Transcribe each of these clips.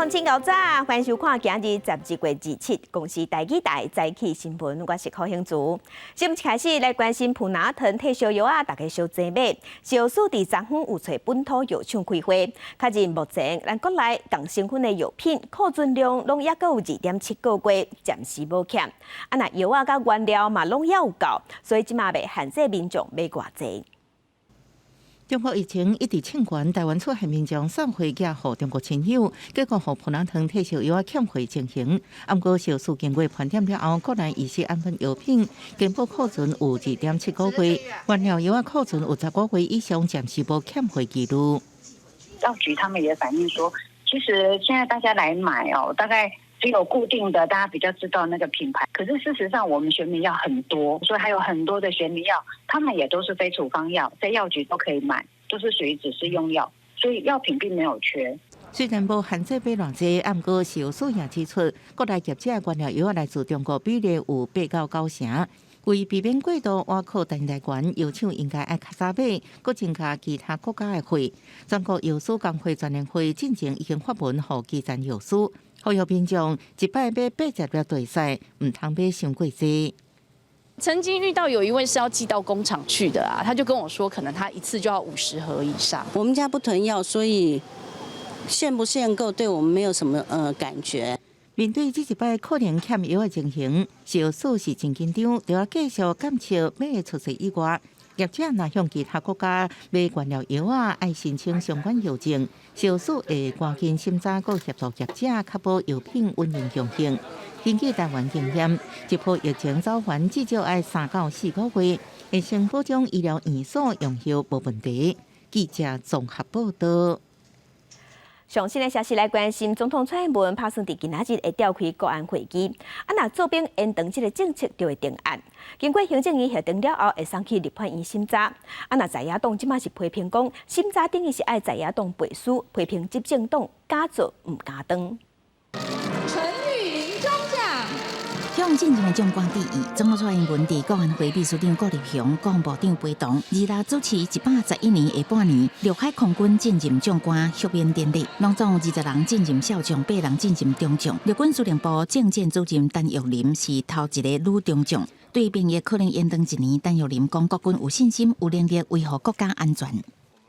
通勤到早，欢迎收看今日11月27公司台语台早起新闻，我是柯兴竹。新闻一开始来关心普拿疼退烧药大家小济买。小数伫昨昏有找本土药厂开会，确认目前咱国内共成分的药品库存量拢还阁有2.7个月，暂时无欠。若药甲原料嘛拢还有够，所以即马要限制民众买偌济。中国疫情一直清悬，台湾出海民众送回家予中国亲友，结果予普拿疼退烧药欠货情形。不过，小数经过盘点了后，国内疑似安分药品根本库存有2.7个月，原料药库存有10个月以上，暂时无欠货记录。药局他们也反映说，其实现在大家来买大概只有固定的大家比较知道那个品牌，可是事实上我们学名药很多，所以还有很多的学名药，他们也都是非处方药，在药局都可以买，都是属于指示用药，所以药品并没有缺。虽然无限制买偌济，不过小数也指出，国内业者原料药来自中国比例有8到9成。为避免过度挖苦单来源，药厂应该爱较早买，搁增加其他国家的货。全国药师工会全联会进前已经发文予基层药师，呼吁民众一摆买80粒大细，唔通买伤过济。曾经遇到有一位是要寄到工厂去的啊，他就跟我说，可能他一次就要50盒以上。我们家不囤药，所以限不限购对我们没有什么感觉。面对这一摆可能欠药的情形，小数是真紧张，就要继续减少买的出售以外，业者若向其他国家买原料药爱申请相关药证。小数会赶紧审查，佮协助业者确保药品稳定上行。根据台湾经验，一波疫情走还至少要3到4个月，会先保障医疗院所用药无问题。记者综合报道。上新的消息来关心，总统蔡英文打算伫今仔日会召开国安会议，若做兵延长这个政策就会定案。经过行政院核定了后，会送去立法院审查。若在野党即马是批评讲，审查等于是爱在野党背书，批评执政党假做唔假当。向进前的将官致意，总统蔡英文伫国安会秘书长郭立雄、国防部长陪同，26主持111年下半年陆海空军进任将官训练典礼，拢总有20人进任少将，8人进任中将。陆军司令部政战主任陈玉林是头一个女中将。对兵役可能延长1年，陈玉林讲国军有信心、有能力维护国家安全。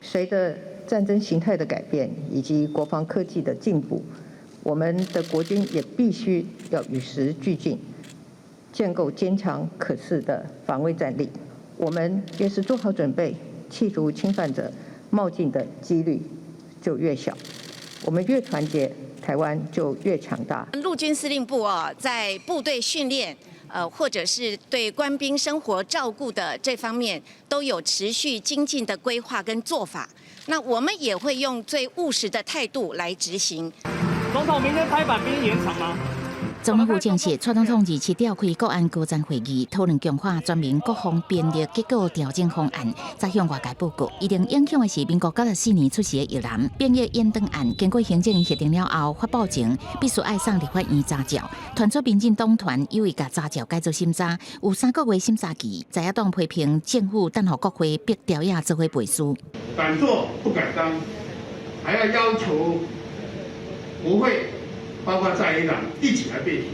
随着战争形态的改变以及国防科技的进步，我们的国军也必须要与时俱进。建构坚强可恃的防卫战力，我们越是做好准备，企图侵犯者冒进的几率就越小。我们越团结，台湾就越强大。陆军司令部在部队训练，或者是对官兵生活照顾的这方面，都有持续精进的规划跟做法。那我们也会用最务实的态度来执行。总统，明天拍板兵延长吗？总统府证实，蔡总统2次召开国安高层会议，讨论强化全面国防兵力结构调整方案，再向外界报告。一定影响的是民国94年出世的越南兵役延长案，经过行政院核定了后，发布前必须爱送立法院查照。传出民进党团有意甲查照改做审查，有3个月审查期。在野党批评政府等候国会逼调野做伙背书，敢做不敢当，还要求国会。包括在野党一起来背书。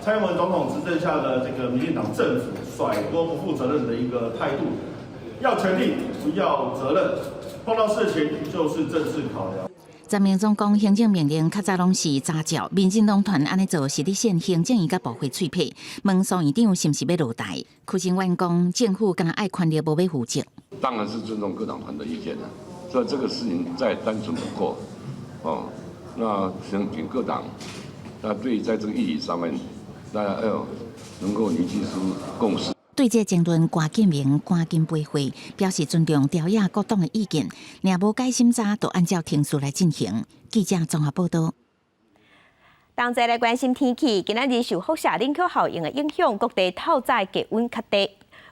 蔡英文总统执政下的这个民进党政府甩锅不负责任的一个态度，要权力不要责任，碰到事情就是政治考量。陈明忠讲，行政命令较早拢是查照，民进党团安尼做是咧陷行政院甲部会脆皮，问苏院长是不是要落台？邱成元讲，政府敢若爱权力，无要负责。当然是尊重各党团的意见了，所以这个事情再单纯不过，那请各党，那对在这个议题上面，大家要能够凝聚出共识。对这争论，郭建明赶紧陪会，表示尊重调野各党的意见，若无改审查，就按照程序来进行。记者综合报道。同齐来关心天气，今仔日受辐射冷却效应的影响，各地透早低温较低。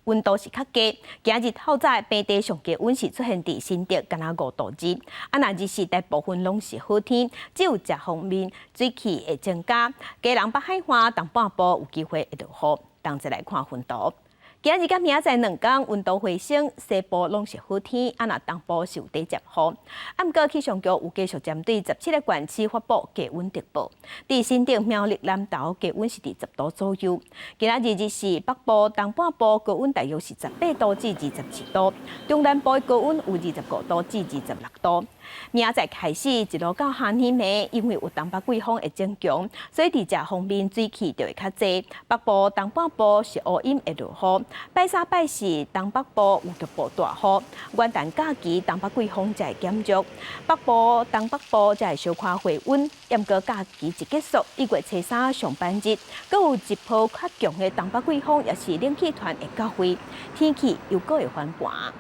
温度是较低，今日透早平地上低温是出现伫新竹，敢若5度之。若日时大部分拢是好天，只有食方面水汽会增加。基隆北海岸东半部有机会会落雨。同齐来看温度。今日甲明仔载2天温度回升，西部拢是好天，若东部是有低接雨。毋过气象局有继续针对17个县市发布低温特报。伫新竹、苗栗、南投低温是伫10度左右。今仔日是北部、东半部高温大约是18度至27度，中南部的高温有25度至26度。明仔载开始一路到下暝暝，因为有东北季风会增强，所以伫这方面水汽就会较济。北部、东半部是乌阴会落雨。拜三、拜四，东北部有局部大雨。元旦假期，东北季风才会减弱，北部、东北部才会小可回温。毋过假期一结束，1月初3上班日，阁有一波较强的东北季风，也是冷气团会到位，天气又阁会反寒。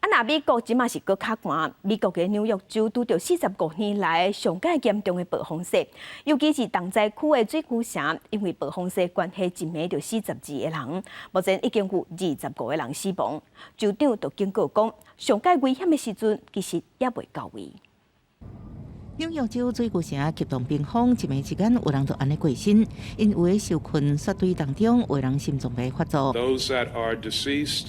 那美国即马是搁较寒，美国嘅纽约州拄到45年来上界严重的暴风雪，尤其是重灾区的水库城，因为暴风雪关系一暝就42个人，目前已经有25个人死亡。州长就警告讲，上界危险的时阵其实也未到位。纽约州水库城极冻冰封，一暝之间有人就安尼过身，因有的受困雪堆当中，有人心脏病发作。Those that are deceased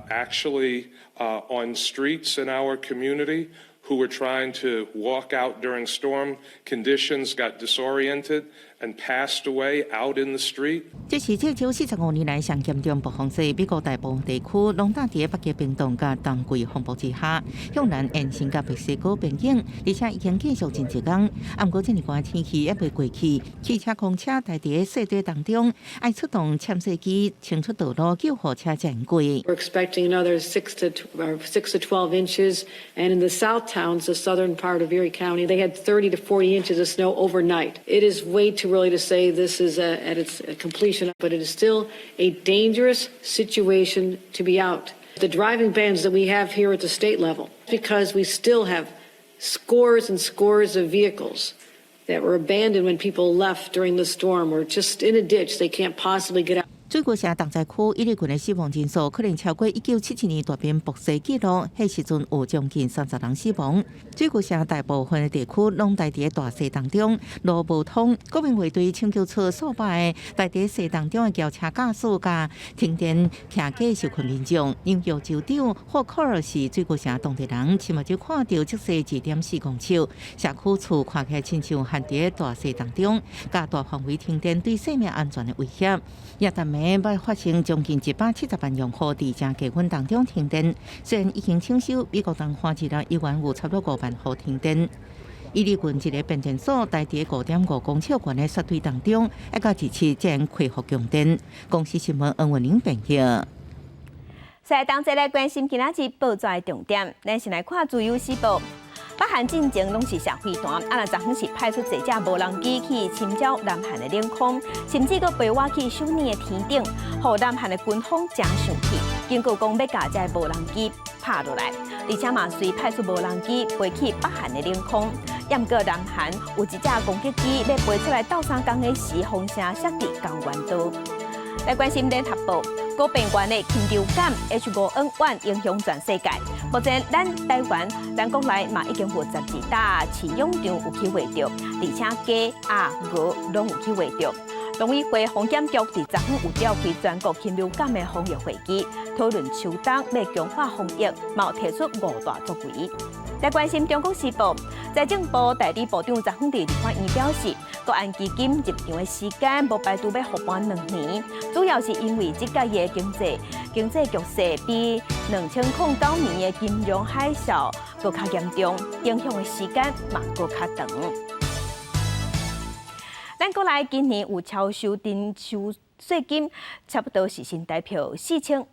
actually on streets in our community who were trying to walk out during storm conditions got disoriented and passed away out in the street. 这是这州45年来上严重暴风雪，美国大部分地区拢打伫北极冰冻甲冬季风暴之下，向南延伸甲墨西哥边境，而且已经继续真一天。不过这么寒天气也未过去，汽车、公车待伫雪堆当中，爱出动潜水机清出道路，救护车才过。We're expecting another 6 to 12 inches, and in the south towns, the southern part of Erie County, they had 30 to 40 inches of snow overnight. It is way too early to say this is at its completion, but it is still a dangerous situation to be out. The driving bans that we have here at the state level, because we still have scores and scores of vehicles that were abandoned when people left during the storm or just in a ditch. They can't possibly get out. 水库城重灾区伊犁郡的死亡人数可能超过1977年大冰暴雪纪录，迄时阵有将近30人死亡。水库城大部分的地区拢待伫大雪当中，路无通，国民卫队抢救出数百个待伫雪当中的轿车驾驶甲停电徛架受困民众。纽约州长霍克尔是水库城当地人，亲目睭看到积雪2.4公尺，社区厝看起来亲像陷伫大雪当中，甲大范围停电对生命安全的威胁。也但暝要发生将近170万用户伫正低温当中停电，虽然已经抢修，美国东花一日依然有差不多5万户停电。伊犁郡一个变电所待伫5.5公尺悬的雪堆当中，一到17才恢复供电。公司新闻恩文玲编辑。再来，再来关心今仔日报纸的重点，咱先来看自由时报。北韩进前拢是社会团，若昨昏是派出侪只无人机去侵扰南韩的领空，甚至阁飞挖去首尔的天顶，互南韩的军方真生气。警告讲要甲这无人机拍落来，而且嘛随派出无人机飞去北韩的领空。毋过南韩有一只攻击机要飞出来斗相共的时，风声射伫江原道。来关心联合报。高病原的禽流感 H5N1 影响全世界。目前，咱台湾、咱国内嘛已经有12大饲养场有去喂着，而且鸡、鹅拢有去喂着。农委会防检局伫昨昏有召开全国禽流感的防疫会议，讨论秋冬要强化防疫，嘛有提出5大作为。来关心中国时报，财政部代理部长昨昏伫立法院表示，国安基金入场的时间无排除要复办2年，主要是因为这届的经济局势比2009年的金融海啸更较严重，影响的时间嘛更较长。咱国内今年有超收定收税金，差不多是新台币4500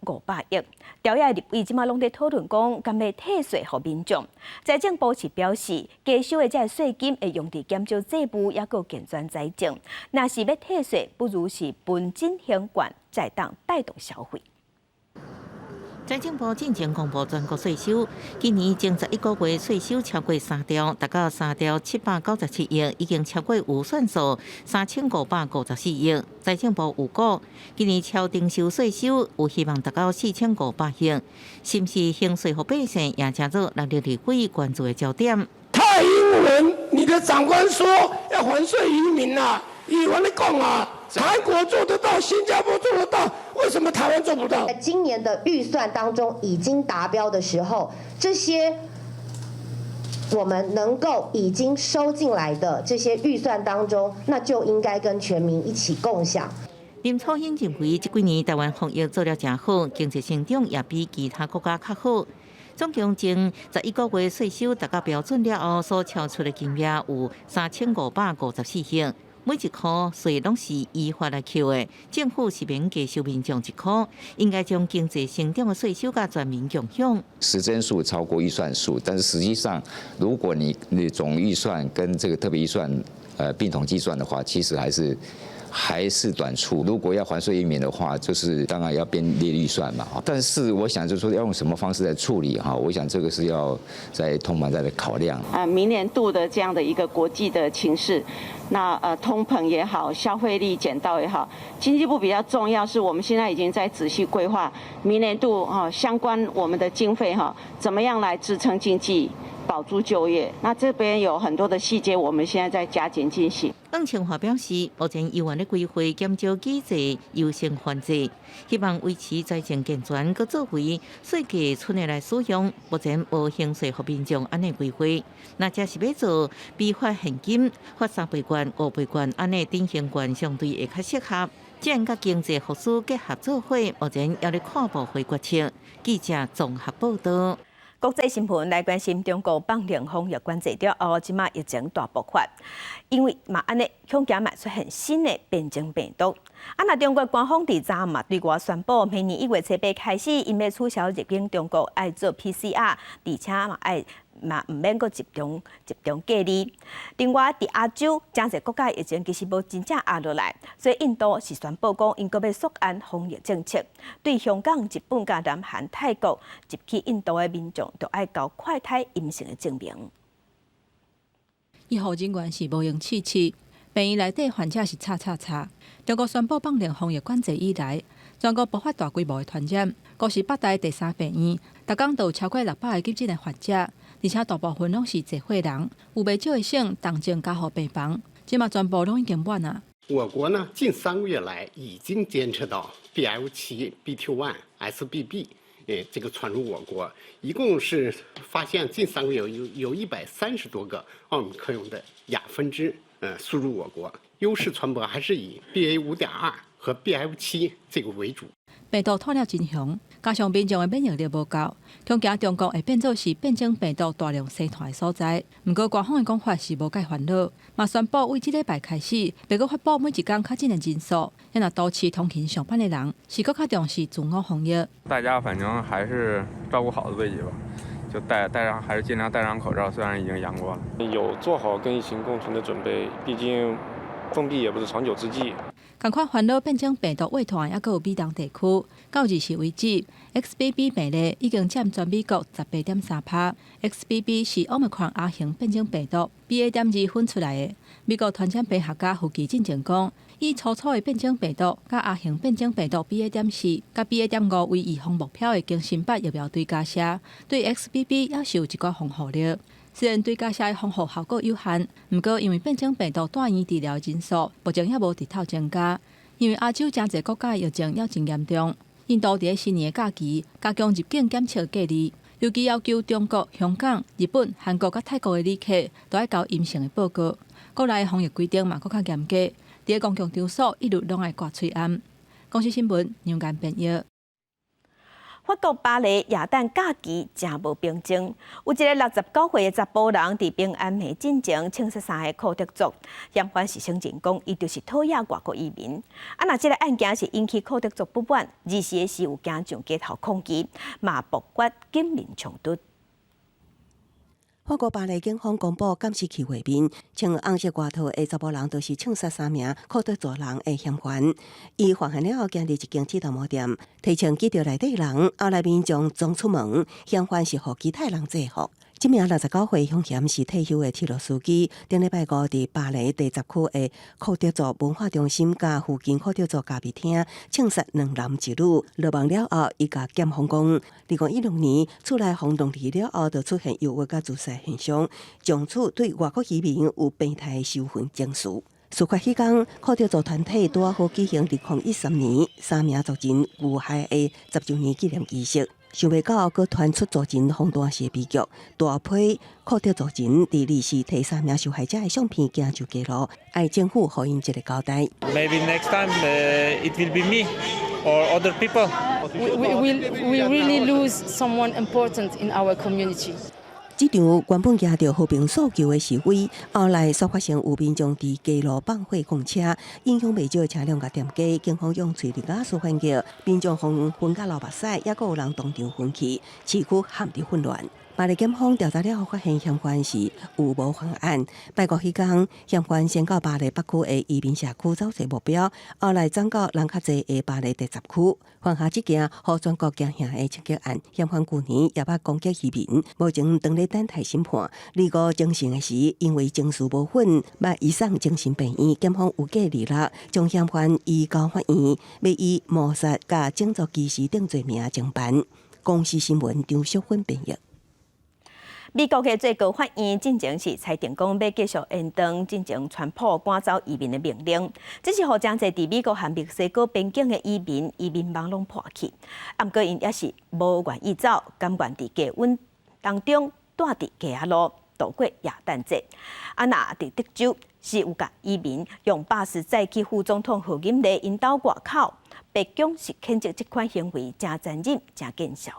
亿。朝野立委即马拢在讨论讲，敢要退税给民众。财政部是表示，加收的这税金会用伫减少债务，也个健全财政。若是要退税，不如是分进行管，才当带动消费。财政部进前公布全国税收，今年前11个月税收超过3兆，达到3兆797亿，已经超过预算数3554亿。财政部预估，今年超定收税收有希望达到4500亿，是不是行税给百姓，也加入6立委关注的焦点。蔡英文，你的长官说要还税于民啊，以我来讲啊。韩国做得到，新加坡做得到，为什么台湾做不到？在今年的预算当中已经达标的时候，这些我们能够已经收进来的这些预算当中，那就应该跟全民一起共享。林楚英认为，这几年台湾防疫做了真好，经济成长也比其他国家较好。总共前11个月税收达到标准了后，所超出的金额有3554亿，每一块税拢是依法来扣的。政府是免加收民众一块，应该将经济成长的税收甲全民共享。实增数超过预算数，但是实际上，如果你总预算跟这个特别预算并统计算的话，其实还是短处。如果要还税于民的话，就是当然要编列预算嘛。但是我想就是说要用什么方式来处理哈，我想这个是要在通盘再来考量。明年度的这样的一个国际的情势，那通膨也好，消费力减到也好，经济部比较重要是我们现在已经在仔细规划明年度相关我们的经费怎么样来支撑经济。保住就业，那这边有很多的细节，我们现在在加紧进行。邓清华表示，目前议员的规划减少机制优先环节，希望维持财政健全，佮作为税价村内来使用，目前无形税给民众安尼规划。那假是要做比发现金、发3倍券、5倍券安尼典型券，相对会较适合。政甲经济复苏结合做伙，目前也咧看部会决策。记者综合报道。国际新闻来关心中国放零防疫管制了后，即马疫情大爆发，因为安尼恐惊出现新的变种病毒。那中国官方伫昨暗对外宣布，明年1月7日开始，因要取消入境中国爱做 PCR， 而且唔免阁集中隔离。另外，伫亚洲真侪国家疫情其实无真正压落来，所以印度是宣布讲，因阁要缩减防疫政策，对香港、日本、加南韩、泰国入去印度的民众，都爱交快筛阴性的证明。医护人员是无用试试，病院内底患者是叉。中国宣布放零防疫管制以来，全国爆发大规模的传染，高是北大第3病院，逐工都有超过600个急诊的患者。而且大部分拢是济岁人，有袂少的省动静加护病房，即嘛全部拢已经满啊。我国呢，近3个月来已经监测到 BF7、BQ1、SBB， 这个传入我国，一共是发现近3个月有130多个奥密克戎的亚分支输入我国，优势传播还是以 BA5.2 和 BF7 这个为主。病毒拓了真凶，加上民众的免疫力无够，恐惊中国会变作是变种病毒大量生产的所在。不过官方的讲法是无介烦恼，嘛宣布为这礼拜开始，别个发布每一天确诊的人数，也那都市通勤上班的人是更加重视自我防疫。大家反正还是照顾好自己吧，就还是尽量戴上口罩，虽然已经阳过了，有做好跟疫情共存的准备，毕竟封闭也不是长久之计。同款烦恼变种病毒畏团，也阁有美东地区，到20为止 ，XBB 病例已经占全美国18.3%。XBB 是 Omicron 亚型变种病毒 BA.2 分出来的。美国传染病学家胡基进前讲，以粗粗的变种病毒、甲亚型变种病毒 BA.4、甲 BA.5为预防目标的经新版疫苗对加射，对 XBB 也是有一寡防护力。虽然对加射的防护效果有限，不过因为变种病毒住院治疗人数目前也无直头增加。因为亚洲真侪国家的疫情也真严重，印度伫新年的假期加强入境检测隔离，尤其要求中国、香港、日本、韩国甲泰国的旅客都要交阴性的报告。国内的防疫规定嘛，更较严格，伫公共场所一律拢爱挂喙罨。公司新闻杨眼编译。法国巴黎耶诞假期真无平静，有一个69岁的查甫人伫平安夜进前穿恤衫的库德族，嫌犯是声称讲伊就是讨厌外国移民。那这个案件是引起库德族不满，24个时有惊上街头抗议，嘛爆发警民冲突。法国巴黎警方公布监视器画面，穿红色外套的查甫人，就是枪杀3名库德族人的嫌犯。伊犯案了后，行入一间铁头毛店，提枪击着内底人，后来民众冲出门，嫌犯是互其他人制服。这名69岁凶嫌是退休的铁路司机，顶礼拜5伫巴黎第10区的库德族文化中心甲附近库德族咖啡厅枪杀2男1女。落网了后，伊甲检方讲，2016年厝内轰动离了后，就出现诱惑甲自杀现象，从此对外国移民有变态的羞愤情绪。事发迄天，靠着组团体拄好举行2013年3名族人遇害的10周年纪念仪式。想袂到，佮传出族人放大射悲剧，大批靠着族人伫历史提3名受害者的相片行就记录，爱政府互因一个交代。Maybe next time it will be me or other people. We really lose someone important in our community. 这场原本举着和平诉求的示威，后来所发生有民众伫街路放火狂车，影响袂少车辆甲店家，警方用催泪瓦斯反击，民众纷纷甲流目屎，也阁有人当场昏去，市区陷入混乱。巴黎检方调查了后发现嫌犯是有无犯案。拜五迄天，嫌犯先到巴黎北区的移民社区走找目标，后来转到人较济的巴黎第10区。犯下这件互全国惊吓的枪击案，嫌犯去年也捌攻击渔民，目前当咧等待审判。25精神的时，因为情绪无稳，捌移送精神病院。检方有计立将嫌犯移交法院，要以谋杀甲种族歧视等罪名侦办。公视新闻张淑芬编译。美国的最高法院进前是裁定讲要继续延长进前全部赶走移民的命令，这是互真侪伫美国和墨西哥边境的移民网拢破去。不过因也是无愿意走，甘愿伫低温当中住伫街仔路度过耶诞节。那伫德州是有甲移民用巴士载去副总统贺锦丽引导外口，白宫是谴责这款行为真残忍、真见效。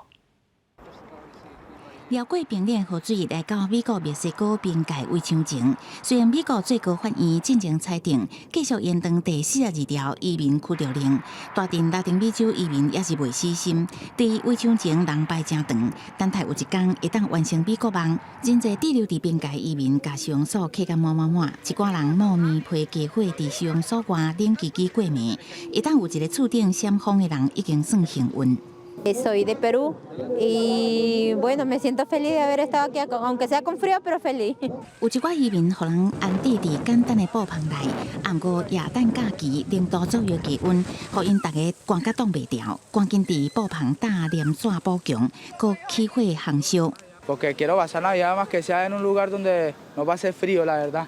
绕过冰链河水来到美国墨西哥边界围墙前，虽然美国最高法院进前裁定继续延长第42条移民驱逐令，大镇拉丁美洲移民也是未死心，伫围墙前人排真长，等待有一天会当完成美国梦。真侪滞留伫边界移民，甲收容所客甲满，一寡人冒面陪家伙伫收容所外冷叽叽过暝，会当有一个厝顶闪风的人已经算幸运。Soy de Perú y bueno, me siento feliz de haber estado aquí, aunque sea con frío, pero feliz. 有一寡移民互人安置伫简单的布棚内，不过耶诞假期0度左右气温，互因大家寒甲挡袂掉，赶紧伫布棚搭黏纸补强，搁起火烘烧。Porque quiero pasar Navidad más que sea en un lugar donde no pase frío, la verdad.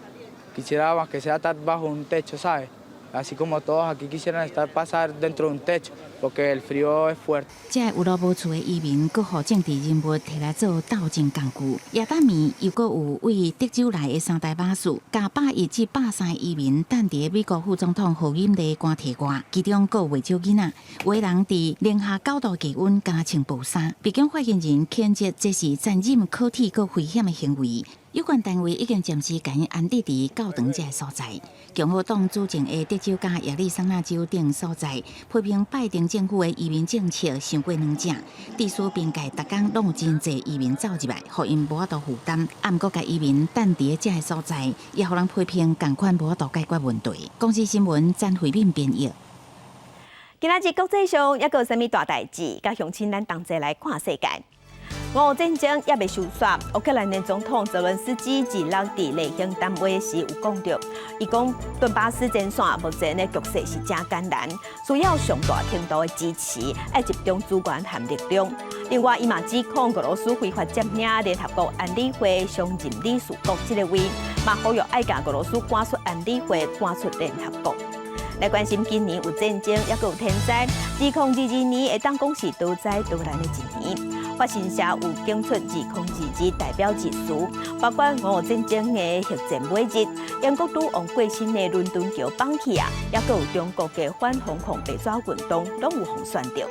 Quisiera más que sea estar bajo un techo, ¿sabes? Así como todos aquí quisieran estar pasar dentro de un techo, porque el frío es fuerte. 这有路无厝的移民，搁互政治人物摕来做斗争工具。耶诞暝又搁有为德州来的3台巴士，甲101至103移民等伫美国副总统贺锦丽赶提外，其中搁有未少囡仔。有的人伫零下9度气温，加穿布衫。北京发言人谴责这是残忍、可耻、搁危险的行为。有关单位已经暂时将因安置伫较长这个所在。共和党主政的德州甲亚利桑那州等所在，批评拜登政府的移民政策伤过软正，地区边界逐工拢有真侪移民走入来，互因无法度负担。毋过，甲移民等伫这个所在，也互人批评共款无法度解决问题。公司新闻詹慧敏编译。今仔日国际上还阁有啥物大代志？甲乡亲咱同齐来看世界。俄乌战争也未收煞，乌克兰的总统泽伦斯基日落伫例行谈话时有讲到，伊讲顿巴斯战线目前的局势是真艰难，需要上大程度的支持，要集中资源和力量。另外，伊嘛指控俄罗斯非法占领联合国安理会常任理事国这个位，嘛呼吁爱甲俄罗斯赶出安理会，赶出联合国。来关心今年有战争，也阁有天灾。2022年会当讲是多灾多难的一年。法新社有检出2022代表指数，包括俄乌战争的核战尾日，英国女王过身的伦敦桥放弃啊，也阁有中国的反封控被抓运动，拢有互选到。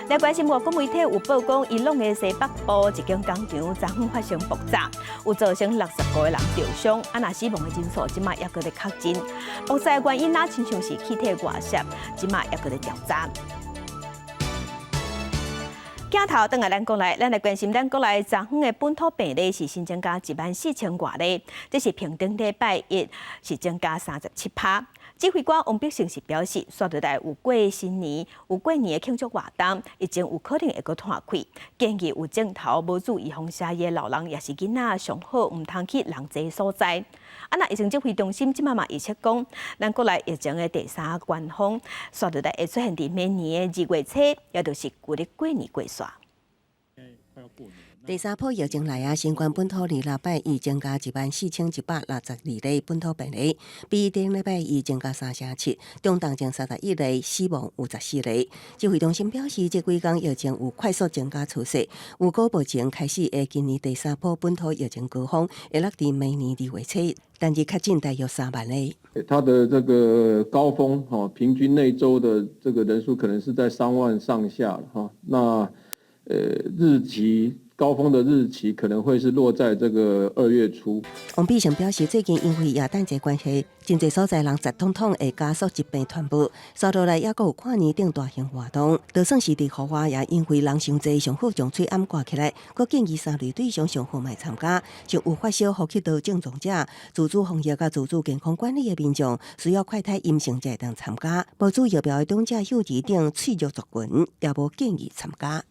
来关心外国媒体有报讲，伊朗的西北部一间工厂昨昏发生爆炸，有造成60个人受伤，若死亡的人数即马也搁在确诊。爆炸的原因亲像是气体外泄，即马也搁在调查。镜头转来咱国内，咱来关心咱国内昨昏的本土病例是新增加14000多例，这是平顶礼拜一是增加37%。指挥官王必胜是表示，刷到来有过新年、有过年的庆祝活动，已经有可能会阁摊开。建议有镜头无注意风沙的老人也是囡仔，上好唔通去人济所在。那疫情指挥中心即嘛预测讲，咱国内疫情的第3高峰，刷到来会出现伫明年的2月初，也就是旧历过年过煞。第三波疫情来啊，新冠本土2礼拜已增加14162例本土病例，比顶礼拜已增加3.7%，中重症31例，死亡有14例。指挥中心表示，这几天疫情有快速增加趋势，有高目前开始的今年第三波本土疫情高峰会落在明年2月初，单日确诊大约3万例。它的这个高峰平均内周的这个人数可能是在3万上下那日期。高峰的日期可能会是落在这个2月初。王必胜表示，最近因为耶诞节关系，真侪所在人疾统统会加速疾病传播，接落来也阁有跨年等大型活动。就算是伫户外，也因为人伤济，上好将嘴掩挂起来。阁建议3类对象上好卖参加，像有发烧、呼吸道症状者、自主防疫甲自主健康管理的民众，需要快筛阴性才会当参加。无注疫苗的长者、幼儿等脆弱族群，也无建议参加。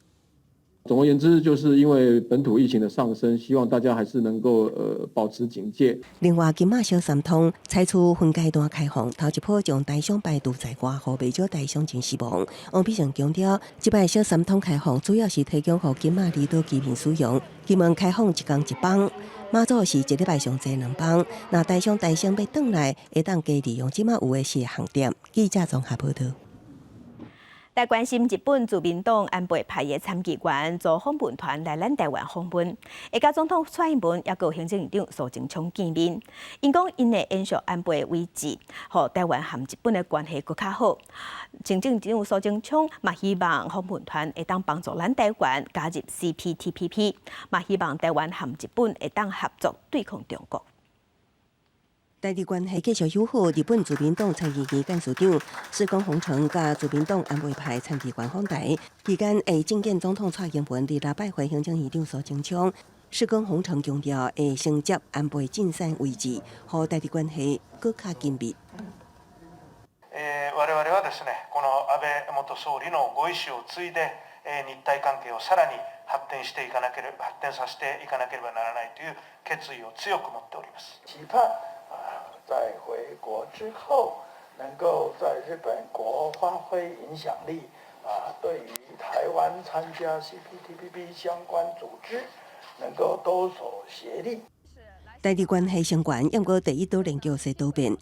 总而言之，就是因为本土疫情的上升，希望大家还是能够保持警戒。另外，金马小三通采取分阶段开放，头一波将大象排除在外，互未少大象真死亡。王必胜强调，这摆小三通开放主要是提供予金马离岛居民使用，金门开放一天一班。马祖是1礼拜上济2班，那大象要转来，会当加利用金马有的是航点。记者综合报道。来关心日本自民党安倍派的参议员遭访问团来咱台湾访问，会甲总统蔡英文也有行政院长苏贞昌见面。因讲因会延续安倍的位置，互台湾和日本的关系更较好。行政院长苏贞昌嘛希望访问团会当帮助咱台湾加入 CPTPP， 嘛希望台湾和日本会当合作对抗中国。台日关系继续友好，日本自民党参议院干事长石冈宏成甲自民党安倍派参议员访台，期间会觐见总统蔡英文，伫礼拜会行政院长苏贞昌。石冈宏成强调会承接安倍晋三位置，互台日关系更加紧密。我々はですね、この安倍元総理のご意思を継いで、日台関係をさらに発展させていかなければならないという決意を強く持っております。期盼在回国之后，能够在日本国发挥影响力对于台湾参加 CPTPP 相关组织，能够多所协力。台日关系相关，不过第一岛链局势多变。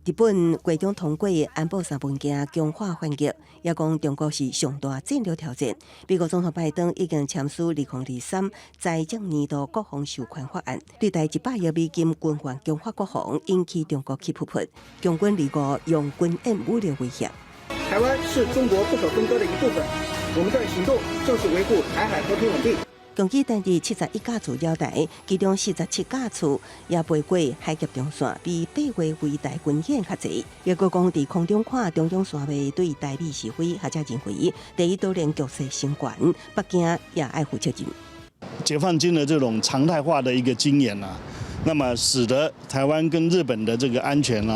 日本国中通过的安保3文件强化反击，也讲中国是上大战略挑战。美国总统拜登已经签署2023财政年度国防授权法案，对台100亿美金军援强化国防，引起中国气噗噗。共军离国用军演武力威胁。台湾是中国不可分割的一部分，我们的行动正是维护台海和平稳定。共计单日71架次绕台，其中47架次也飞过海峡中线，比8月为台军演较济。也国讲伫空中看中央线尾对台美示威，或者认为第一岛链局势升悬，北京也爱负责任。解放军的这种常态化的一个经验那么使得台湾跟日本的这个安全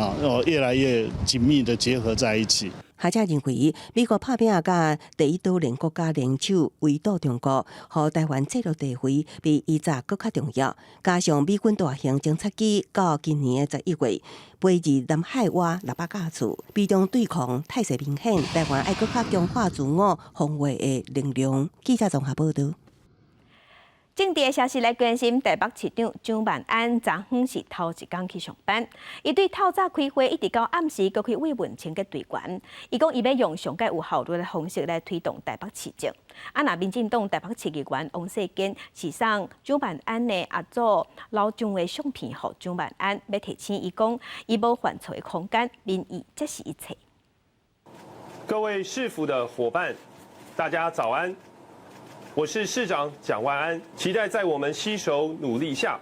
越来越紧密的结合在一起。学者认为，美国拍拼甲第一岛链国家联手围堵中国，和台湾战略地位比以前更加重要。加上美军大型侦察机到今年的11月飞至南海挖600架次，比中对抗态势明显。台湾爱更加强化自我防卫的能量。记者综合报道。政治的消息来关心，台北市长蒋万安昨昏是头一天去上班。伊对透早开会一直到暗时，搁去慰问清洁队员。伊讲伊要用上介有效率的方式来推动台北市政。那民进党台北市议员王世坚是送蒋万安的阿祖老蒋的相片，予蒋万安，要提醒伊讲，伊无犯错的空间，民意才是一切。各位市府的伙伴，大家早安。我是市长蒋万安，期待在我们携手努力下，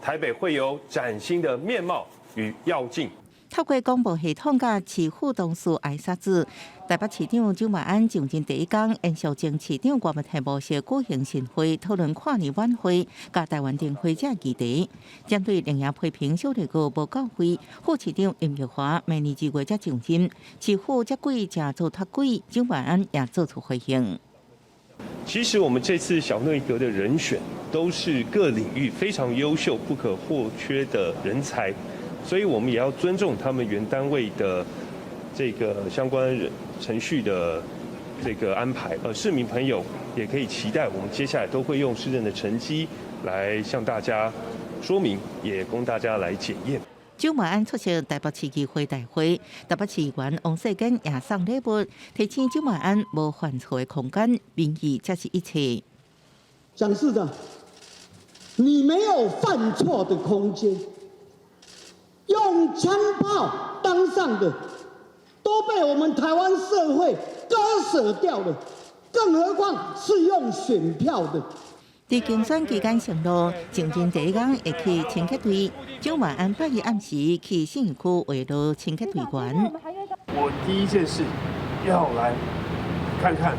台北会有崭新的面貌与耀境。透过广播系统甲市府同事挨沙子，台北市长蒋万安上任第一天，延续前市长郭文泰模式举行盛会，讨论跨年晚会，甲台湾灯会者议题。针对零营批评小丽哥无到位，副市长林玉华明年2月才上任，市府这几正做脱轨，蒋万安也做出回应。其实我们这次小内阁的人选都是各领域非常优秀、不可或缺的人才，所以我们也要尊重他们原单位的这个相关程序的这个安排。市民朋友也可以期待，我们接下来都会用市政的成绩来向大家说明，也供大家来检验。蒋万安出席台北市议会大会，台北市议员王世坚也送礼物，提醒蒋万安无犯错的空间，民意才是一切。蒋市长，你没有犯错的空间，用枪炮当上的都被我们台湾社会割舍掉了，更何况是用选票的。在竞选期间承诺，上任第一天会去清洁队。蒋万安8日暗时去信义区围绕清洁队员。我第一件事要来看看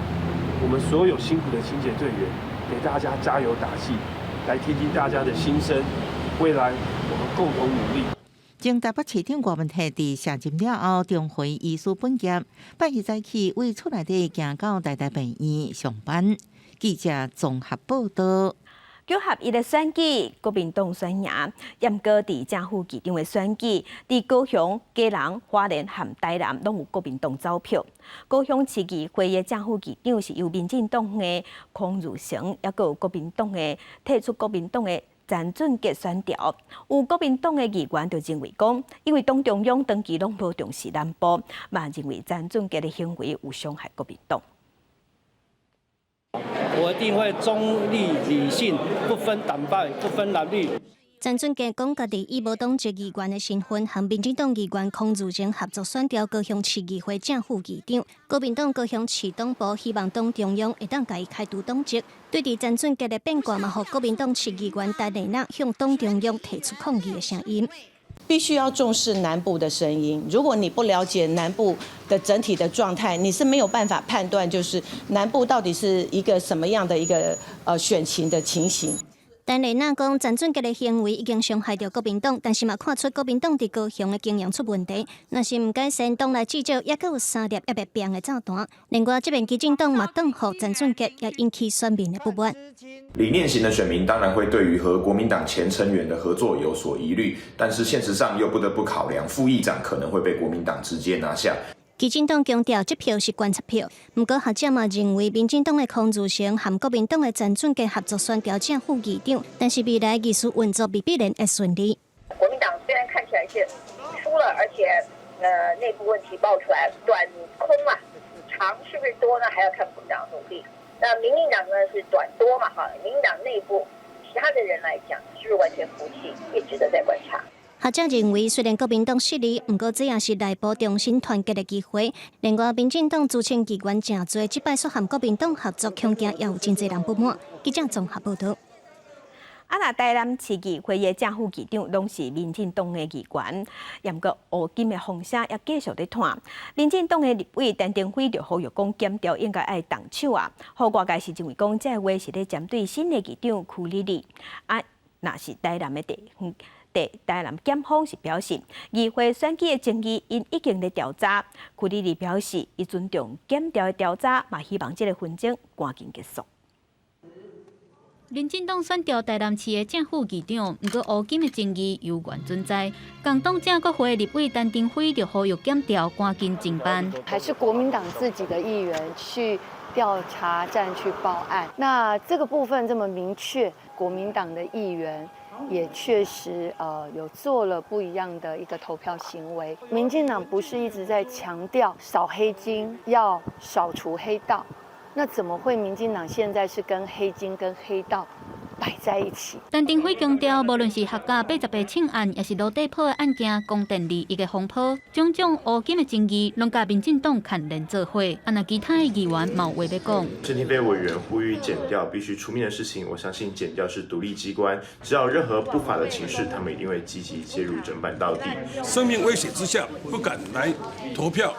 我们所有辛苦的清洁队员，给大家加油打气，来听听大家的心声。未来我们共同努力。前台北市长郭文泰伫卸任了后，重回医师本业，8日早起为厝内底行到台大病院上班。记者综合报道。9合1的选举，国民党选赢，严格伫正副议长的选举，伫高雄、嘉南、花莲和台南拢有国民党走票。高雄市议会的正副议长是由民进党的孔儒成，也有国民党的退出国民党的詹俊杰选调。有国民党的议员就认为讲，因为党中央长期拢无重视南部，嘛认为詹俊杰的行为有伤害国民党。我一定会中立、理性，不分党派、不分蓝绿。詹俊杰讲，家己以无党籍议员的身份，和民进党议员孔儒成合作选调高雄市议会正副议长。国民党高雄市党部希望党中央会当甲伊开除党籍。对伫詹俊杰的变卦，嘛，互国民党市议员戴丽娜向党中央提出抗议的声音。必须要重视南部的声音。如果你不了解南部的整体的状态，你是没有办法判断，就是南部到底是一个什么样的一个选情的情形。戴丽娜讲，詹俊杰的行为已经伤害到国民党，但是嘛看出国民党伫高雄的经营出问题。若是唔改善党内制造，也阁有3粒也袂变的炸弹。另外，这边基进党嘛党互詹俊杰，也引起选民的不满。理念型的选民当然会对于和国民党前成员的合作有所疑虑，但是现实上又不得不考量副议长可能会被国民党直接拿下。基进党强调，这票是观察票。不过学者嘛认为，民进党的孔儒成和国民党的詹俊杰合作选调正副议长，但是未来技术运作未必然会顺利。国民党虽然看起来是输了，而且内部问题爆出来，短空嘛，长是不是多呢？还要看国民党努力。那民进党呢是短多嘛，哈，民进党内部其他的人来讲，是不是完全服气，也值得再观察。学者认为，虽然国民党失利，不过这也是内部重新团结的机会。另外，民进党资深议员真多，即摆说和国民党合作，恐惊也有真侪人不满。记者综合报道。那台南市议会的正副议长拢是民进党的议员，不过乌金的风声也继续在传。民进党的立委陈定辉就呼吁讲，检调应该爱动手啊。好，外界是认为讲，这话是咧针对新的议长曲丽丽。那是台南的台南检方是表示，议会选举的争议因已经在调查。曲丽丽表示，伊尊重检调的调查，嘛希望这个纷争赶紧结束。民进党选调台南市的正副议长，不过乌金的争议犹原存在。共党正国会立委陈定辉就呼吁检调赶紧侦办。还是国民党自己的议员去调查站去报案，那这个部分这么明确，国民党的议员也确实有做了不一样的一个投票行为。民进党不是一直在强调扫黑金，要扫除黑道，那怎么会民进党现在是跟黑金跟黑道摆在一起？陈定辉强调，无论是客家80个庆案，也是罗地坡的案件，公电利益的风波，种种乌金的争议，拢甲民进党牵连做伙。那其他的议员冇话要讲。陈亭妃委员呼吁检调必须出面的事情，我相信检调是独立机关，只要任何不法的情势，他们一定会积极介入侦办到底。生命威胁之下，不敢来投票，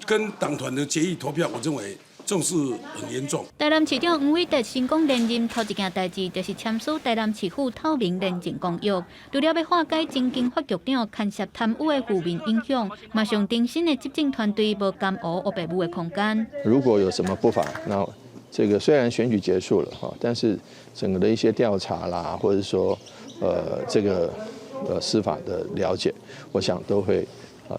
跟党团的决议投票，我认为这事很严重。台南市长黄伟哲成功连任，头一件代志就是签署台南市府透明廉政公约，除了要化解前经发局长牵涉贪污的负面影响，马上定新的执政团队无甘污黑白污的空间。如果有什么不法，那这个虽然选举结束了哈，但是整个的一些调查啦，或者说这个司法的了解，我想都会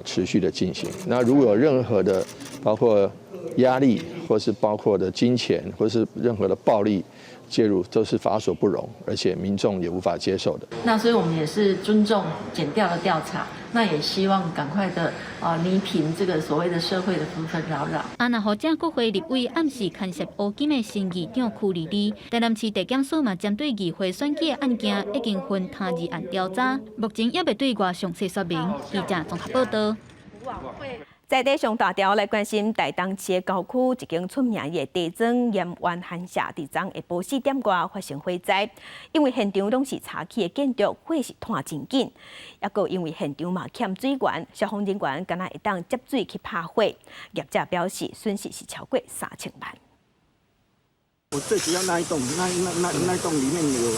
持续的进行。那如果有任何的包括压力，或是包括的金钱，或是任何的暴力介入，都是法所不容，而且民众也无法接受的。那所以我们也是尊重检调的调查，那也希望赶快的厘平这个所谓的社会的纷纷扰扰。啊，那国会立委暗示牵涉乌金的新议长区里里，台南市地检署嘛针对议会选举的案件已经分他2案调查，目前也未对外详细说明。记者综合报道。在地上大条来关心台东市的郊区一间出名的地庄盐湾寒舍，伫昨下晡4点外发生火灾，因为现场拢是柴起的建筑，火是炭真紧，也个因为现场嘛欠水源，消防人员敢若会当接水去拍火，业者表示损失是超过3000万。我最主要那一栋里面有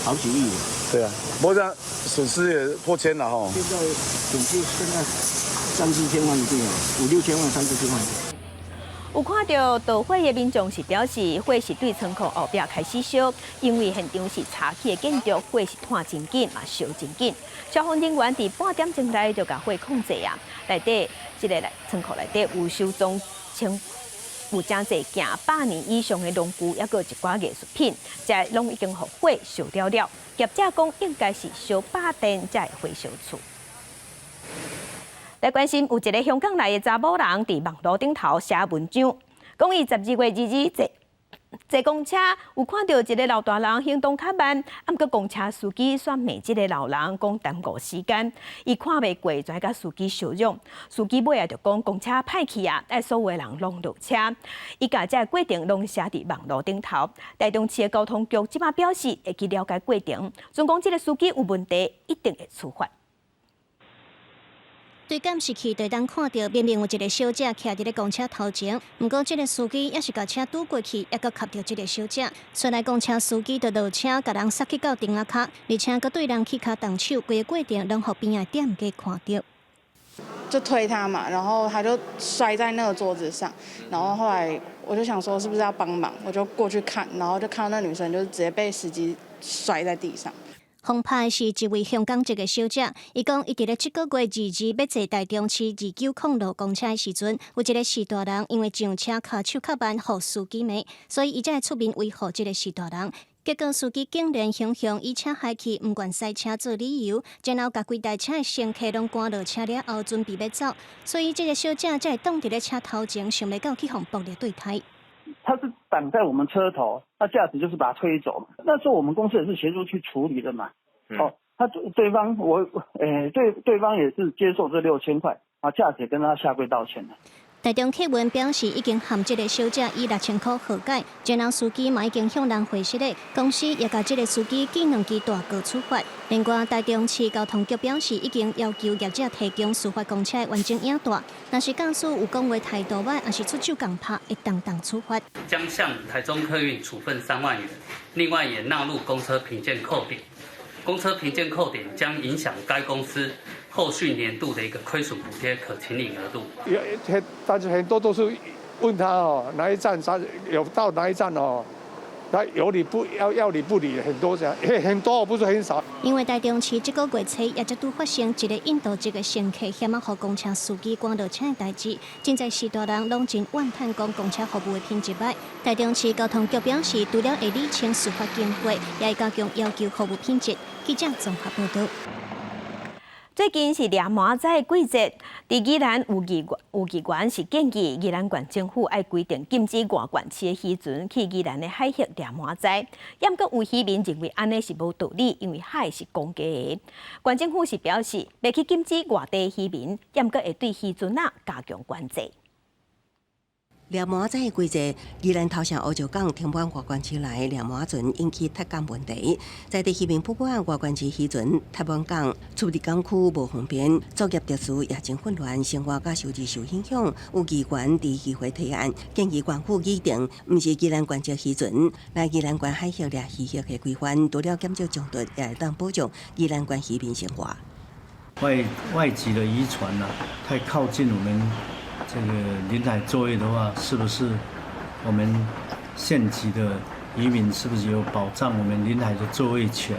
好几亿。对啊，不过这样损失也破千了哈。现在损失3-4千万一定，5-6千万，3-4千万。有看到导火的民众是表示，火是对仓库后壁开始烧，因为现场是柴起的建筑，火是炭真紧嘛烧真紧。消防人员伫半点钟内就把火控制啊，内底这个仓库内底有收藏有真侪行100年以上的农具，也个一寡艺术品，这拢已经互火烧掉了。业者讲应该是烧8电才会火烧厝。来关心，有一个香港来的查某人伫网络顶头写文章，讲伊12月2日坐公车有看到一个老大人行动较慢，毋过公车司机煞骂即个老人讲耽误时间，伊看袂过，就甲司机相让。司机尾就讲公车歹去啊，带所有的人拢落车。伊甲这过程拢写伫网络顶头。台中市的交通局即马表示会去了解过程，总讲即个司机有问题，一定会处罚。对监视器对当看到，明明有一个小姐徛伫咧公车头前，不过这个司机也是甲车拄过去，也阁卡到这个小姐。出来公车司机就落车，甲人塞去到顶仔卡，而且阁对人去卡动手，规个过程拢互边仔店家看到。就推他嘛，然后他就摔在那个桌子上，然后后来我就想说是不是要帮忙，我就过去看，然后就看到那女生就是直接被司机摔在地上。风拍是一位香港籍的小姐，伊讲伊伫咧7个月2日要坐台中市2906公车的时阵，有一个士大人因为上车卡手较慢，互司机骂，所以伊才会出面维护这个士大人。结果司机竟然向以车害去，唔愿塞车做理由，然后甲规台车的乘客拢赶落车了后，准备要走，所以这个小姐才会挡伫咧车头前，想袂到去互暴力对待。他是挡在我们车头，那驾驶就是把他推走。那时候我们公司也是协助去处理的嘛。他对方对方也是接受这6000块，啊，驾驶也跟他下跪道歉了。台中客运表示已经和这个小姐以6000块和解，然后司机嘛已经向人回失了，公司也甲这个司机记2支大告处罚。另外，台中市交通局表示已经要求业者提供司法公车的完整影带，若是驾驶有讲话态度歹，还是出手强拍，会当处罚。将向台中客运处分3万元，另外也纳入公车评鉴扣点。公车评鉴扣点将影响该公司后续年度的一个亏损补贴可请领额度。但是很多都是问他哪一站有到哪一站他有理不要理不理，很多这样，很多不是很少。因为台中市这个月初也才拄发生一个印度籍的乘客险啊，互公车司机赶落车的代志，真在士大人拢真怨叹讲公车服务的品质歹。台中市交通局表示，除了会理清司法经过，也会加强要求服务品质。记者综合报道。最近是抓麻仔的季节，伫宜兰有议员是建议宜兰县政府爱规定禁止外县市的渔船去宜兰的海域抓麻仔，也毋过有渔民认为安尼是无道理，因为海是公家的。县政府是表示，袂去禁止外地渔民，也毋过会对渔船加强管制。抓麻仔的季节，宜兰头城乌石港停泊外关市内抓麻船引起脱港问题，在地渔民不满外关市渔船脱满港处理港区无方便，作业特殊也真混乱，生活甲收入受影响。有议员伫议会提案，建议县府拟定毋是宜兰县籍渔船来宜兰县海域掠渔业的规范，除了减少冲突，也会当保障宜兰县渔民生活。外籍的渔船太靠近我们这个临海作业的话，是不是我们县级的渔民是不是有保障我们临海的作业权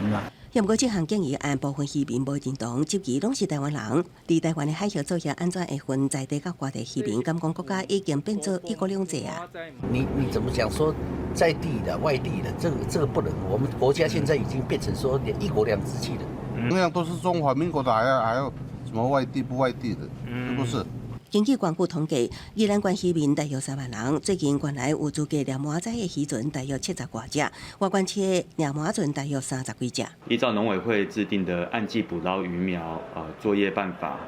不过，这项建议案部分渔民无认同，质疑拢是台湾人。伫台湾的海峡作业安怎会分在地甲外地渔民？敢讲国家已经变做一国两制啊？你怎么讲说在地的、外地的，这个不能。我们国家现在已经变成说连一国两制期了。同样都是中华民国的，还要什么外地不外地的，是不是？根据关府统计，宜兰县渔民大约3万人，最近原来有资格抓麻仔的渔船大约70多只，外县市的抓麻船大约30几只。依照农委会制定的岸际捕捞鱼苗作业办法，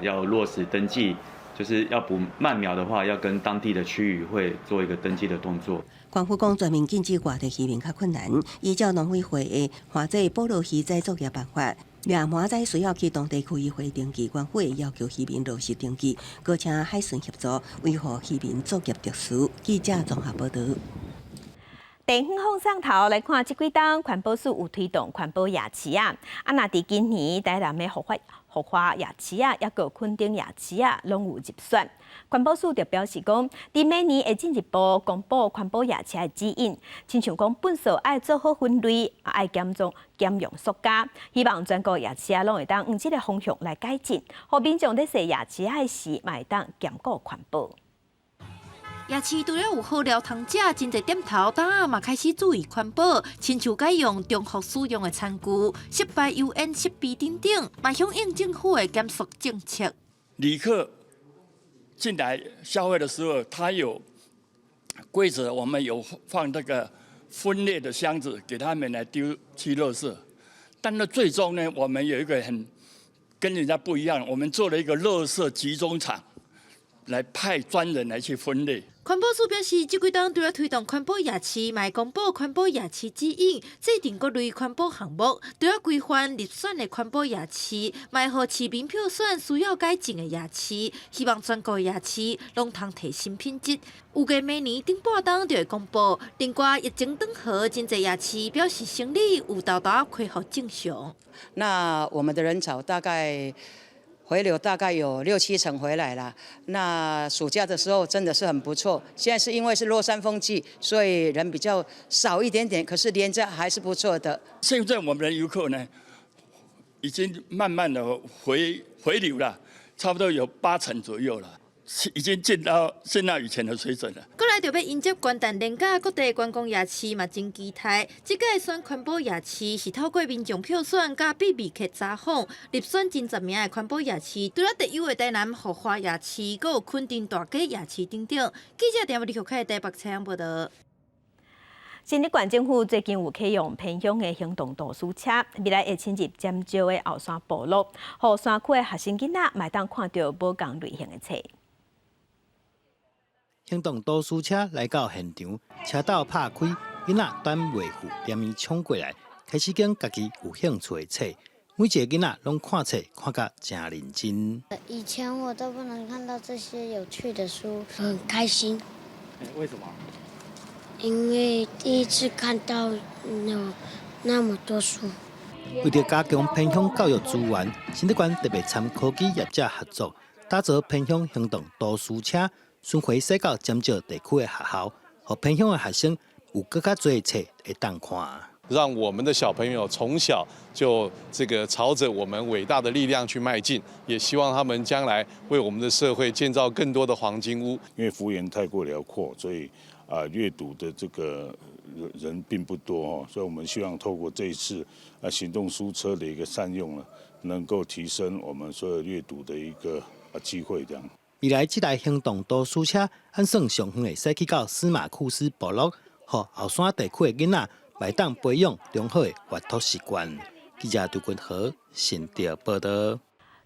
要落实登记，就是要捕鳗苗的话，要跟当地的区域会做一个登记的动作。关府讲，全面禁止外地渔民较困难，依照农委会的花仔捕捞鱼仔作业办法。抓麻仔需要去当地区议会登记，关府会要求渔民落实登记，搁请海巡协助，维护渔民作业特殊。记者综合报道。地方放上头来看，这几档环保署有推动环保夜市啊。那伫今年台南的荷花夜市啊，也个垦丁夜市啊，拢有入选。环保署就表示讲，伫每年会进一步公布环保夜市的指引，亲像讲本数爱做好分类，爱减用塑胶，希望全国夜市啊，拢会当用这个方向来改进，互民众咧踅夜市海时，嘛会当兼顾环保。夜市除了有好料通食，真侪点头仔嘛开始注意环保，亲像改用重复使用的餐具，失败油烟设备等等，嘛响应政府的减塑政策。旅客进来消费的时候，他有规则，我们有放那个分类的箱子给他们来丢去垃圾。但是最终呢，我们有一个跟人家不一样，我们做了一个垃圾集中场，来派专人来去分类。环保署表示，这几档除了推动环保夜市，嘛会公布环保夜市指引，制定各类环保项目，除了规范入选的环保夜市，嘛会互市民票选需要改进的夜市，希望全国夜市拢通提升品质。预计明年顶半档就会公布。另外，疫情转好，真侪夜市表示生理有豆豆恢复正常。那我们的人潮大概回流大概有6、7成回来了。那暑假的时候真的是很不错。现在是因为是落山风季，所以人比较少一点点，可是连着还是不错的。现在我们的游客呢，已经慢慢的回流了，差不多有8成左右了。已经进到以前的水准了。过来就要迎接元旦连假，各地观光夜市嘛真期待。这届选环保夜市是透过民众票选加秘密客查访，入选近10名的环保夜市，除了特有的台南荷花夜市，还有垦丁大街夜市等等。记者电话李玉凯台北采访报道。新北县政府最近有启用偏乡的行动图书车，未来会迁入尖石的后山部落，让山区的学生囡仔嘛当看到无共类型的册。行动图书车来到现场，车道拍开，囡仔等袂赴，连面冲过来，开始拣家己有兴趣的册。每一个囡仔拢看册，看甲真认真。以前我都不能看到这些有趣的书，很开心。为什么？因为第一次看到有那么多书。为了加强偏乡教育资源，新北县特别参科技业者合作，打造偏乡行动图书车。巡回驶到尖石地区的学校，和偏乡的学生有更加多的册会当看。让我们的小朋友从小就朝着我们伟大的力量去迈进，也希望他们将来为我们的社会建造更多的黄金屋。因为幅员太过辽阔，所以阅读的这个人并不多所以我们希望透过这一次行动书车的一个善用呢，能够提升我们所有阅读的一个机会这样。未来这台行动图书车按算上远会驶去到司马库斯部落，和后山地区的囡仔来当培养良好的阅读习惯。记者杜君和新竹报道。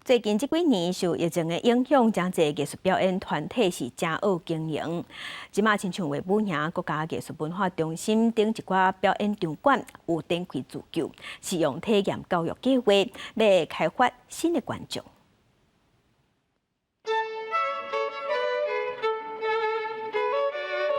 最近这几年受疫情的影响，真侪艺术表演团体是真恶经营。即马亲像为武营国家艺术文化中心等一寡表演场馆有展开自救，是用体验教育计划来开发新的观众。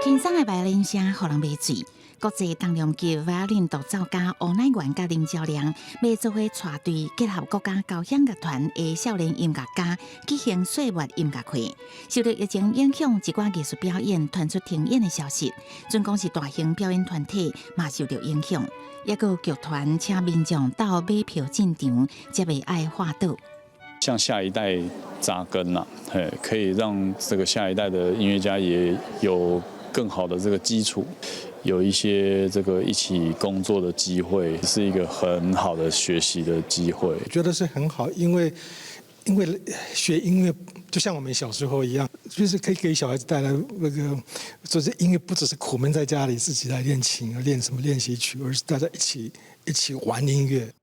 轻松的白铃声，互人迷醉。国际重量级 violin 独奏家吴乃元甲林昭良要做伙带队结合国家交响乐团的少年音乐家举行岁月音乐会。受到疫情影响，一寡艺术表演传出停演的消息，尽管是大型表演团体嘛受到影响。也有剧团请民众到买票进场，才袂爱滑倒。向下一代扎根呐，可以让这个下一代的音乐家也有更好的这个基础，有一些这个一起工作的机会，是一个很好的学习的机会。我觉得是很好，因为学音乐就像我们小时候一样，就是可以给小孩子带来那个，就是音乐不只是苦闷在家里自己来练琴练什么练习曲，而是大家一起玩音乐。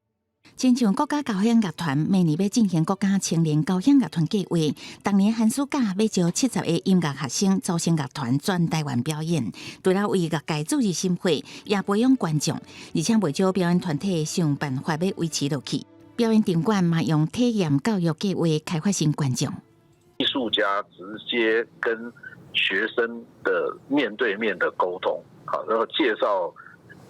亲像国家交响乐团明年要进行国家青年交响乐团计划，当年寒暑假要招70个音乐学生组成乐团转台湾表演，除了为乐界注入心血，也培养观众，而且袂少表演团体想办法要维持落去。表演场馆嘛用体验教育计划开发新观众。艺术家直接跟学生的面对面的沟通，好，然后介绍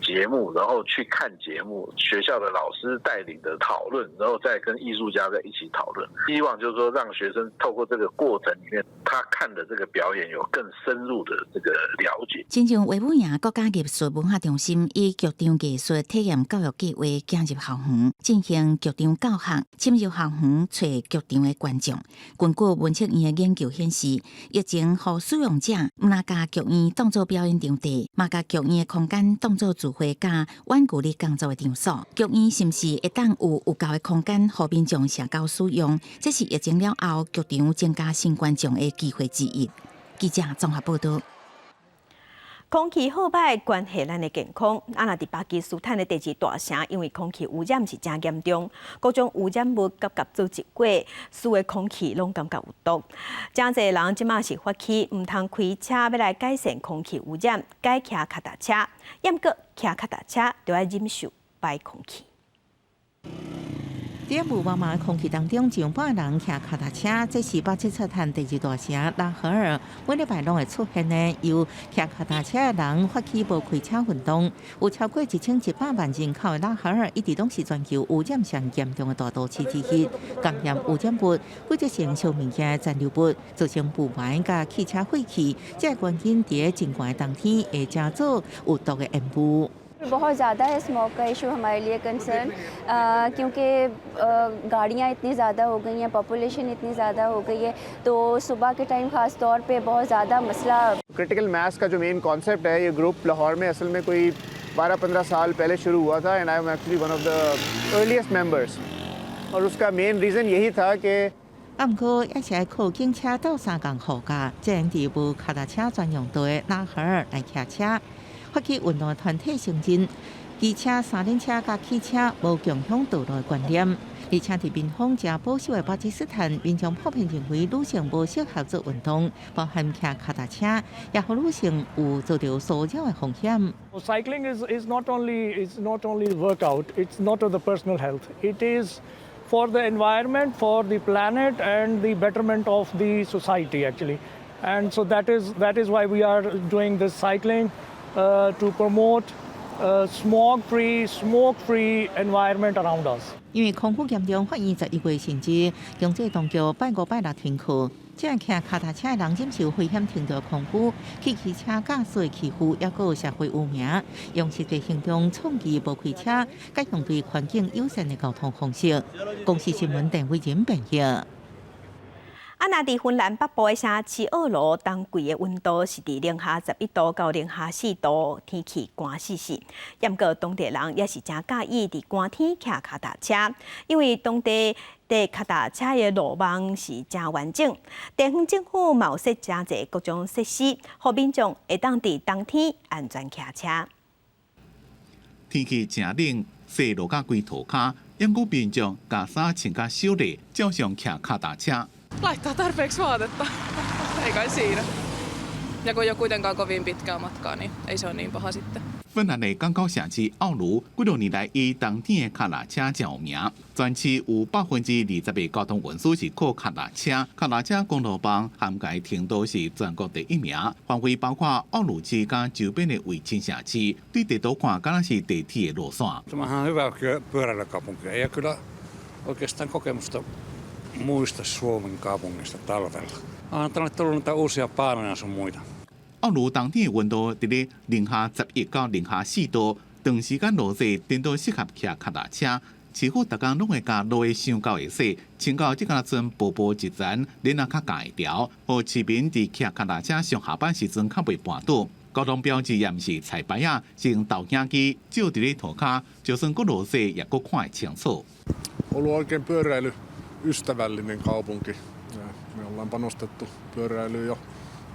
节目，然后去看节目，学校的老师带领的讨论，然后再跟艺术家在一起讨论。希望就是说，让学生透过这个过程里面，他看的这个表演有更深入的这个了解。亲像维武营国家艺术文化中心以剧场艺术体验教育计划进入校园，进行剧场教学，深入校园找剧场的观众。根据文策院的研究显示，疫情让使用者唔那把剧院当作表演场地，嘛把剧院的空间当作聚会加远距离工作的场所。剧院是不是会当有够的空间，让民众社交使用？这是疫情了后剧场增加新观众的机会之一。记者综合报道。空气好歹关系咱的健康。那伫巴基斯坦的第二大城，因为空气污染是真严重，各种污染物夹做一过，所有空气拢感觉有毒。真侪人即马是发起唔通开车，要来改善空气污染，改骑脚踏车。毋过骑脚踏车就要忍受歹空气。在雾茫茫的空气当中，上百人骑脚踏车，这是巴基斯坦第二大城拉合尔每礼拜拢会出现的由骑脚踏车的人发起无开车运动。有超过1100万人口的拉合尔，一直都是全球污染上严重的大都市之一。感染污染物会造成烧物件的残留物，造成雾霾甲汽车废气，这原因在真寒的冬天会加做有毒的烟雾。बहुत ज़्यादा है स्मोक का इशू हमारे लिए कंसर्न क्योंकि गाड़ियाँ इतनी ज़्यादा हो गई हैं, पॉपुलेशन इतनी ज़्यादा हो गई है, तो सुबह के टाइम ख़ास तौर पे बहुत ज़्यादा मसला। क्रिटिकल मास का जो मेन कॉन्सेप्ट है, ये ग्रुप लाहौर में असल में कोई 12-15 साल पहले शुरू हुआ था and I am actually one of the earliest members और उसका मेन रीज़न यही था कि 不过，也是靠警车到3工后假，这样地无脚踏车专用道的拉合尔来骑车。发起运动的团体承认，机车、三轮车甲汽车无共享道路的观念，而且伫民风正保守的巴基斯坦，民众普遍认为女性无适合做运动，包含骑脚踏车，也互女性有遭到骚扰的风险。Cycling is not only workout. It's not for the personal health. It is for the environment, for the planet, and the betterment of the society actually. And so that is why we are doing this cycling. To promote smoke-free environment around us. 因为空污严重，法院11月甚至强制当局拜5拜6停课。这骑脚踏车的人忍受危险程度的空污，汽车驾驶的欺负，也有社会污名，用实际行动创议无开车，改用对环境友善的交通方式。公视新闻陈伟仁报道。那伫芬兰北部的城市奥罗，当季的温度是伫-11度到-4度，天气寒死死。不过当地人也是真介意伫寒天骑脚踏车，因为当地脚踏车的路网是真完整。地方政府嘛有设真侪各种设施，让民众会当伫冬天安全骑车。天气真冷，雪落甲规涂骹，因过民众加衫穿甲少丽，照常骑脚踏车。Laittaa tarpeeksi vaatetta. Ei kai siinä. Ja kun ei ole kuitenkaan kovin pitkää matkaa, niin ei se ole niin paha sitten. 芬兰的港口城市奥卢，几多年来以当天的脚踏车真有名。全市有20%的交通运输是靠脚踏车，脚踏车公路网涵盖程度是全国第1名。范围包括奥卢市甲周边的卫青城市，对地图看敢若是地铁的路线。Tämä on hyvä pyöräilykaupunki. Ei kyllä oikeastaan kokemusta muista Suomen kaupungista talvella. On tänne tullut niitä uusia paanoja sun muita. 奥卢当天的温度伫咧-11到-4度，长时间落雪，颠倒适合骑脚踏车。市府逐工拢会甲落的伤够会雪，穿到即个阵薄薄一层，然后较夹会条，互市民伫骑脚踏车上下班时阵较袂绊倒。交通标志也毋是彩牌啊，是用豆影机照伫咧涂骹，就算佫落雪，也佫看会清楚。Ollut oikein pyöräilyystävällinen kaupunki. Me ollaan panostettu pyöräilyyn jo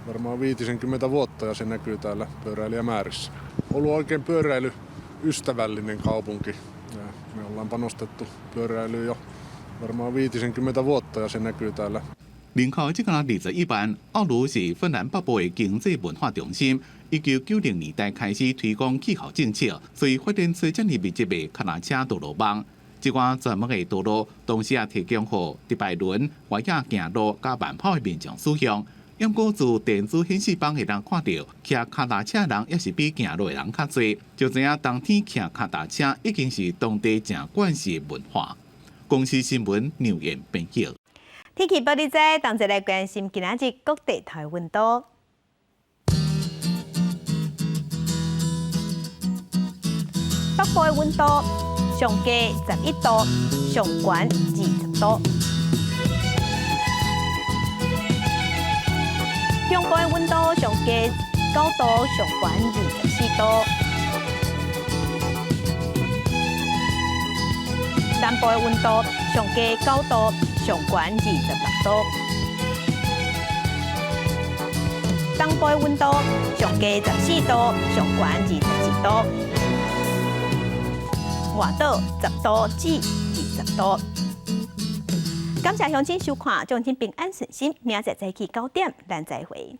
varmaan 50 vuotta ja se näkyy täällä pyöräilijämäärissä. Ollut oikein pyöräilyystävällinen kaupunki. Me ollaan panostettu pyöräilyyn jo varmaan 50 vuotta ja se näkyy täällä. 人口即个21万，奥卢是芬兰北部的经济文化中心。1990年代开始推广气候政策，所以发展出这么密集的脚踏车道路网。这款专门的道路，同时也提供予迪拜轮、越野行路甲慢跑的民众使用。不过自电子显示板会当看到，骑脚踏车的人也是比行路的人较多，就知影冬天骑脚踏车已经是当地正惯习的文化。公司新闻牛燕编辑。天气报道在，同齐来关心今仔日各地台温度。北部的温度上低11度，上悬20度；中部的温度上低9度，上悬24度；南部的温度上低9度，上悬26度；东部的温度上低14度，上悬22度；外岛10度至20度。感谢乡亲收看，祝您平安顺心，明仔载早起9点，咱再会。